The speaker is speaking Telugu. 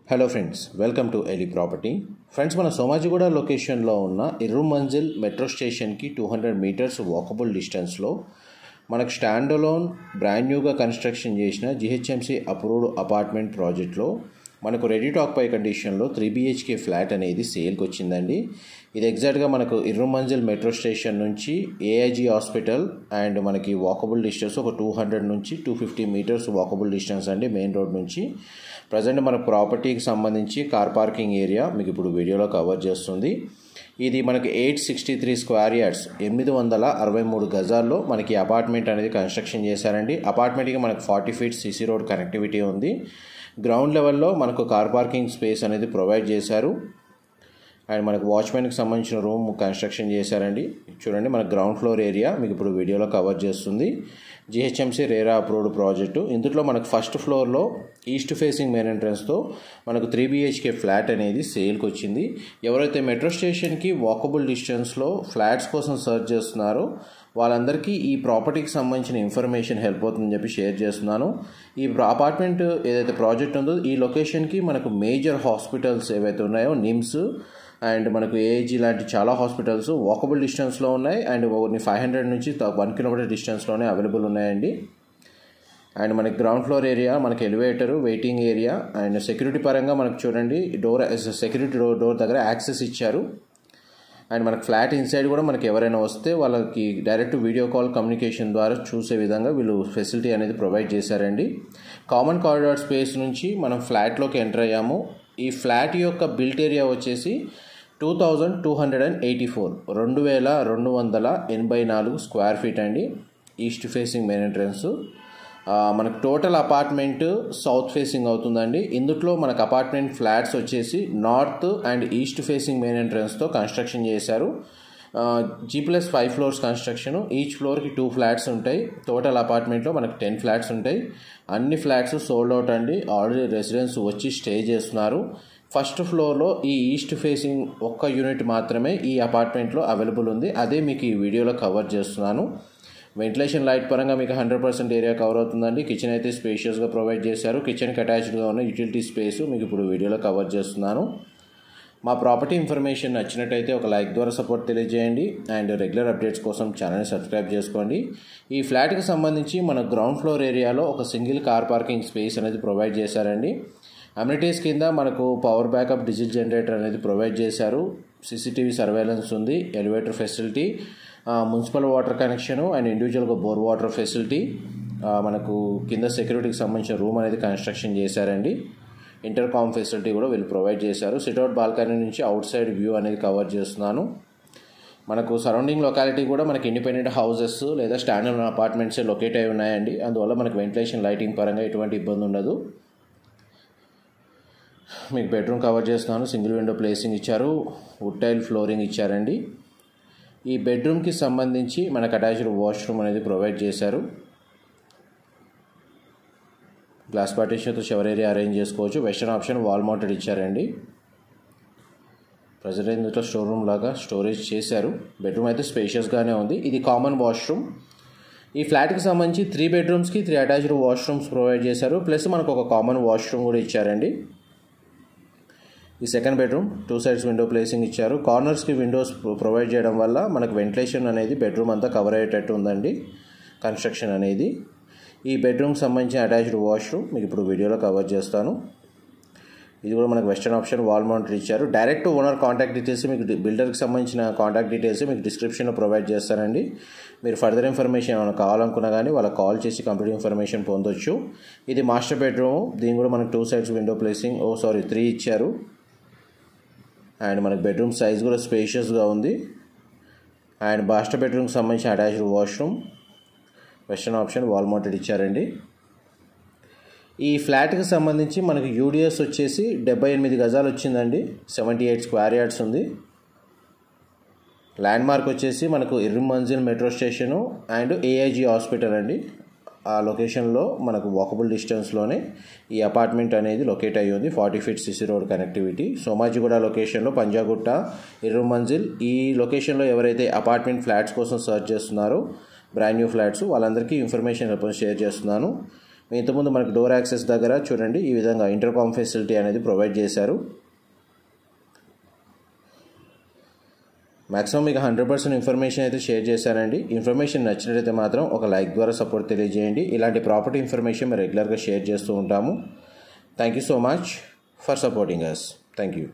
Hello friends, welcome to Eli property. Friends, మన సోమాజిగూడ లొకేషన్లో ఉన్న ఇర్రుమంజిల్ మెట్రో స్టేషన్కి 200 మీటర్స్ వాకబుల్ డిస్టెన్స్లో మనకు స్టాండ్ అలోన్ బ్రాండ్ న్యూగా కన్స్ట్రక్షన్ చేసిన జిహెచ్ఎంసీ అప్రూవ్డ్ అపార్ట్మెంట్ ప్రాజెక్ట్లో మనకు రెడీ టు ఆక్యుపై కండిషన్లో 3 BHK ఫ్లాట్ అనేది సేల్కి వచ్చిందండి. ఇది ఎగ్జాక్ట్గా మనకు ఇర్రుమంజిల్ మెట్రో స్టేషన్ నుంచి ఏఐజీ హాస్పిటల్ అండ్ మనకి వాకబుల్ డిస్టెన్స్ ఒక 200 నుంచి 250 మీటర్స్ వాకబుల్ డిస్టెన్స్ అండి మెయిన్ రోడ్ నుంచి. ప్రజెంట్ మన ప్రాపర్టీకి సంబంధించి కార్ పార్కింగ్ ఏరియా మీకు ఇప్పుడు వీడియోలో కవర్ చేస్తుంది. ఇది మనకి 863 స్క్వేర్ యార్డ్స్ 863 గజాల్లో మనకి అపార్ట్మెంట్ అనేది కన్స్ట్రక్షన్ చేశారండి. అపార్ట్మెంట్కి మనకు 40 feet సిసి రోడ్ కనెక్టివిటీ ఉంది. గ్రౌండ్ లెవెల్లో మనకు కార్ పార్కింగ్ స్పేస్ అనేది ప్రొవైడ్ చేశారు. అండ్ మనకు వాచ్మెన్కి సంబంధించిన రూమ్ కన్స్ట్రక్షన్ చేశారండి. చూడండి, మన గ్రౌండ్ ఫ్లోర్ ఏరియా మీకు ఇప్పుడు వీడియోలో కవర్ చేస్తుంది. GHMC RERA approved project. ఇందులో మనకు ఫస్ట్ ఫ్లోర్లో ఈస్ట్ ఫేసింగ్ మెయిన్ ఎంట్రన్స్తో మనకు 3 BHK ఫ్లాట్ అనేది సేల్కి వచ్చింది. ఎవరైతే మెట్రో స్టేషన్కి వాకబుల్ డిస్టెన్స్లో ఫ్లాట్స్ కోసం సర్చ్ చేస్తున్నారో వాళ్ళందరికీ ఈ ప్రాపర్టీకి సంబంధించిన ఇన్ఫర్మేషన్ హెల్ప్ అవుతుందని చెప్పి షేర్ చేస్తున్నాను. ఈ అపార్ట్మెంట్ ఏదైతే ప్రాజెక్ట్ ఉందో ఈ లొకేషన్కి మనకు మేజర్ హాస్పిటల్స్ ఏవైతే ఉన్నాయో నిమ్స్ అండ్ మనకు ఏఐజీ లాంటి చాలా హాస్పిటల్స్ వాకబుల్ డిస్టెన్స్లో ఉన్నాయి. అండ్ 500 నుంచి 1 kilometer డిస్టెన్స్లోనే అవైలబుల్ ఉన్నాయండి. అండ్ మనకి గ్రౌండ్ ఫ్లోర్ ఏరియా, మనకి elevator, waiting area and security పరంగా మనకు చూడండి సెక్యూరిటీ డోర్ దగ్గర యాక్సెస్ ఇచ్చారు. అండ్ మనకు ఫ్లాట్ ఇన్సైడ్ కూడా మనకి ఎవరైనా వస్తే వాళ్ళకి డైరెక్ట్ వీడియో కాల్ కమ్యూనికేషన్ ద్వారా చూసే విధంగా వీళ్ళు ఫెసిలిటీ అనేది ప్రొవైడ్ చేశారండి. కామన్ కారిడార్ స్పేస్ నుంచి మనం ఫ్లాట్లోకి ఎంటర్ అయ్యాము. ఈ ఫ్లాట్ యొక్క బిల్ట్ ఏరియా వచ్చేసి 2284 2284 స్క్వేర్ ఫీట్ అండి. East facing main entrance. మనకు టోటల్ అపార్ట్మెంట్ సౌత్ ఫేసింగ్ అవుతుందండి. ఇందులో మనకు అపార్ట్మెంట్ ఫ్లాట్స్ వచ్చేసి north and east facing main ఎంట్రన్స్తో కన్స్ట్రక్షన్ చేశారు. G+5 floors construction. ఈచ్ ఫ్లోర్కి 2 ఫ్లాట్స్ ఉంటాయి. టోటల్ అపార్ట్మెంట్లో మనకు 10 ఫ్లాట్స్ ఉంటాయి. అన్ని ఫ్లాట్స్ సోల్డ్ అవుట్ అండి. ఆల్రెడీ రెసిడెంట్స్ వచ్చి స్టే చేస్తున్నారు. ఫస్ట్ ఫ్లోర్లో ఈ ఈస్ట్ ఫేసింగ్ ఒక్క యూనిట్ మాత్రమే ఈ అపార్ట్మెంట్లో అవైలబుల్ ఉంది. అదే మీకు ఈ వీడియోలో కవర్ చేస్తున్నాను. వెంటిలేషన్ లైట్ పరంగా మీకు 100% ఏరియా కవర్ అవుతుందండి. కిచెన్ అయితే స్పేషియస్గా ప్రొవైడ్ చేశారు. కిచెన్కి అటాచ్డ్గా ఉన్న యూటిలిటీ స్పేస్ మీకు ఇప్పుడు వీడియోలో కవర్ చేస్తున్నాను. మా ప్రాపర్టీ ఇన్ఫర్మేషన్ నచ్చినట్టయితే ఒక లైక్ ద్వారా సపోర్ట్ తెలియజేయండి. అండ్ రెగ్యులర్ అప్డేట్స్ కోసం ఛానల్ని సబ్స్క్రైబ్ చేసుకోండి. ఈ ఫ్లాట్కి సంబంధించి మన గ్రౌండ్ ఫ్లోర్ ఏరియాలో ఒక సింగిల్ కార్ పార్కింగ్ స్పేస్ అనేది ప్రొవైడ్ చేశారండి. అమ్యూనిటీస్ కింద మనకు పవర్ బ్యాకప్ డీజిల్ జనరేటర్ అనేది ప్రొవైడ్ చేశారు. CCTV సర్వేలెన్స్ ఉంది. Elevator facility, municipal water connection and ఇండివిజువల్గా బోర్ వాటర్ ఫెసిలిటీ. మనకు కింద సెక్యూరిటీకి సంబంధించిన రూమ్ అనేది కన్స్ట్రక్షన్ చేశారండి. ఇంటర్కామ్ ఫెసిలిటీ కూడా వీళ్ళు ప్రొవైడ్ చేశారు. సిట్అవుట్ బాల్కనీ నుంచి అవుట్ సైడ్ వ్యూ అనేది కవర్ చేస్తున్నాను. మనకు సరౌండింగ్ లొకాలిటీ కూడా మనకి ఇండిపెండెంట్ హౌసెస్ లేదా స్టాండర్డ్ అపార్ట్మెంట్స్ లొకేట్ అయి ఉన్నాయండి. అందువల్ల మనకు వెంటిలేషన్ లైటింగ్ పరంగా ఎటువంటి ఇబ్బంది ఉండదు. మీకు బెడ్రూమ్ కవర్ చేస్తున్నాను. సింగిల్ విండో ప్లేసింగ్ ఇచ్చారు. వుడ్ టైల్ ఫ్లోరింగ్ ఇచ్చారండి. ఈ బెడ్రూమ్కి సంబంధించి మనకు అటాచ్డ్ వాష్రూమ్ అనేది ప్రొవైడ్ చేశారు. గ్లాస్ పార్టీషన్తో షవర్ ఏరియా అరేంజ్ చేసుకోవచ్చు. వెస్టర్న్ ఆప్షన్ వాల్ మౌంటెడ్ ఇచ్చారండి. ప్రజెంట్ ఇందులో స్టోర్ రూమ్ లాగా స్టోరేజ్ చేశారు. బెడ్రూమ్ అయితే స్పేషియస్గానే ఉంది. ఇది కామన్ వాష్రూమ్. ఈ ఫ్లాట్కి సంబంధించి 3 bedrooms-కి 3 అటాచ్డ్ వాష్రూమ్స్ ప్రొవైడ్ చేశారు. ప్లస్ మనకు ఒక కామన్ వాష్రూమ్ కూడా ఇచ్చారండి. ఈ second bedroom 2 sides window placing ఇచ్చారు. కార్నర్స్కి విండోస్ ప్రొవైడ్ చేయడం వల్ల మనకు వెంటిలేషన్ అనేది బెడ్రూమ్ అంతా కవర్ అయ్యేటట్టు ఉందండి కన్స్ట్రక్షన్ అనేది. ఈ బెడ్రూమ్కి సంబంధించిన అటాచ్డ్ వాష్రూమ్ మీకు ఇప్పుడు వీడియోలో కవర్ చేస్తాను. ఇది కూడా మనకు వెస్టర్న్ ఆప్షన్ వాల్ మౌంటెడ్ ఇచ్చారు. డైరెక్ట్ ఓనర్ కాంటాక్ట్ డీటెయిల్స్ మీకు బిల్డర్కి సంబంధించిన కాంటాక్ట్ డీటెయిల్స్ మీకు డిస్క్రిప్షన్లో ప్రొవైడ్ చేస్తానండి. మీరు ఫర్దర్ ఇన్ఫర్మేషన్ ఏమైనా కావాలనుకున్నా కానీ వాళ్ళకి కాల్ చేసి కంప్లీట్ ఇన్ఫర్మేషన్ పొందొచ్చు. ఇది మాస్టర్ బెడ్రూమ్. దీని కూడా మనకు 2 sides విండో ప్లేసింగ్ 3 ఇచ్చారు. అండ్ మనకు బెడ్రూమ్ సైజ్ కూడా స్పేషియస్గా ఉంది. అండ్ మాస్టర్ బెడ్రూమ్కి సంబంధించిన attached washroom western option wall mounted ఇచ్చారండి. ఈ ఫ్లాట్కి సంబంధించి మనకు యూడిఎస్ వచ్చేసి 78 గజాలు వచ్చిందండి. 78 స్క్వేర్ యార్డ్స్ ఉంది. ల్యాండ్ మార్క్ వచ్చేసి మనకు Irrum Manzil metro station and AIG hospital అండి. ఆ లొకేషన్లో మనకు వాకబుల్ డిస్టెన్స్లోనే ఈ అపార్ట్మెంట్ అనేది లొకేట్ అయ్యి ఉంది. 40 feet CC road connectivity. Somajiguda లొకేషన్లో పంజాగుట్ట, ఇర్రుమంజిల్ ఈ లొకేషన్లో ఎవరైతే అపార్ట్మెంట్ ఫ్లాట్స్ కోసం సర్చ్ చేస్తున్నారో బ్రాండ్ న్యూ ఫ్లాట్స్ వాళ్ళందరికీ ఇన్ఫర్మేషన్ షేర్ చేస్తున్నాను. ఇంతకుముందు మనకి డోర్ యాక్సెస్ దగ్గర చూడండి ఈ విధంగా ఇంటర్కామ్ ఫెసిలిటీ అనేది ప్రొవైడ్ చేశారు. మ్యాక్సిమం మీకు 100% ఇన్ఫర్మేషన్ అయితే షేర్ చేశానండి. ఇన్ఫర్మేషన్ నచ్చినట్లయితే మాత్రం ఒక లైక్ ద్వారా సపోర్ట్ తెలియజేయండి. ఇలాంటి ప్రాపర్టీ ఇన్ఫర్మేషన్ మేము రెగ్యులర్గా షేర్ చేస్తూ ఉంటాము. Thank you so much for supporting us. Thank you.